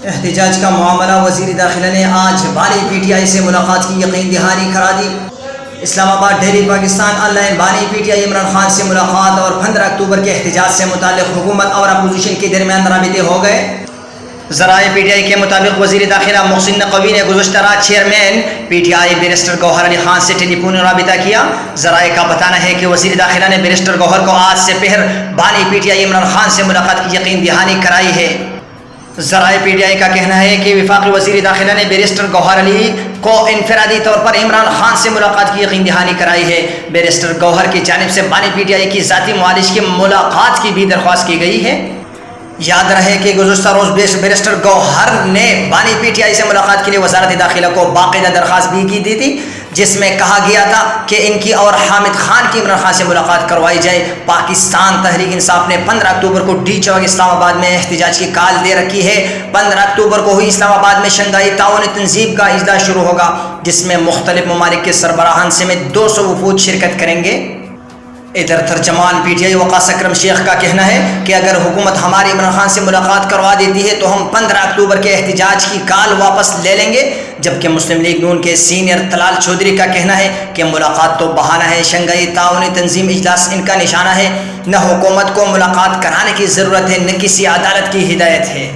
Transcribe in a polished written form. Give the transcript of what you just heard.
احتجاج کا معاملہ وزیر داخلہ نے آج بانی پی ٹی آئی سے ملاقات کی یقین دہانی کرا دی۔ اسلام آباد ڈیلی پاکستان آن لائن بانی پی ٹی آئی عمران خان سے ملاقات اور 15 اکتوبر کے احتجاج سے متعلق حکومت اور اپوزیشن کے درمیان رابطے ہو گئے۔ ذرائع پی ٹی آئی کے مطابق وزیر داخلہ محسن نقوی نے گزشتہ رات chairman P T I barrister Gohar Ali Khan سے ٹیلی فونی رابطہ کیا۔ ذرائع کا بتانا ہے کہ وزیر داخلہ نے بیرسٹر گوہر کو آج سے پہر بانی پی ٹی آئی عمران خان سے ملاقات کی یقین دہانی کرائی ہے۔ ذرائع پی ٹی آئی کا کہنا ہے کہ وفاقی وزیر داخلہ نے بیرسٹر گوہر علی کو انفرادی طور پر عمران خان سے ملاقات کی یقین دہانی کرائی ہے۔ بیرسٹر گوہر کی جانب سے بانی پی ٹی آئی کی ذاتی معالج کی ملاقات کی بھی درخواست کی گئی ہے۔ یاد رہے کہ گزشتہ روز بیرسٹر گوہر نے بانی پی ٹی آئی سے ملاقات کے لیے وزارت داخلہ کو باقاعدہ درخواست بھی کی دی تھی، جس میں کہا گیا تھا کہ ان کی اور حامد خان کی عمران خان سے ملاقات کروائی جائے۔ پاکستان تحریک انصاف نے 15 اکتوبر کو ڈی چوک اسلام آباد میں احتجاج کی کال دے رکھی ہے۔ 15 اکتوبر کو ہی اسلام آباد میں شنگھائی تعاون تنظیم کا اجلاس شروع ہوگا، جس میں مختلف ممالک کے سربراہان سمیت 200 وفود شرکت کریں گے۔ ادھر ترجمان پی ٹی آئی وقاص اکرم شیخ کا کہنا ہے کہ اگر حکومت ہماری عمران خان سے ملاقات کروا دیتی ہے تو ہم 15 اکتوبر کے احتجاج کی کال واپس لے لیں گے، جبکہ مسلم لیگ نون کے سینئر طلال چودھری کا کہنا ہے کہ ملاقات تو بہانہ ہے، شنگھائی تعاون تنظیم اجلاس ان کا نشانہ ہے، نہ حکومت کو ملاقات کرانے کی ضرورت ہے نہ کسی عدالت کی ہدایت ہے۔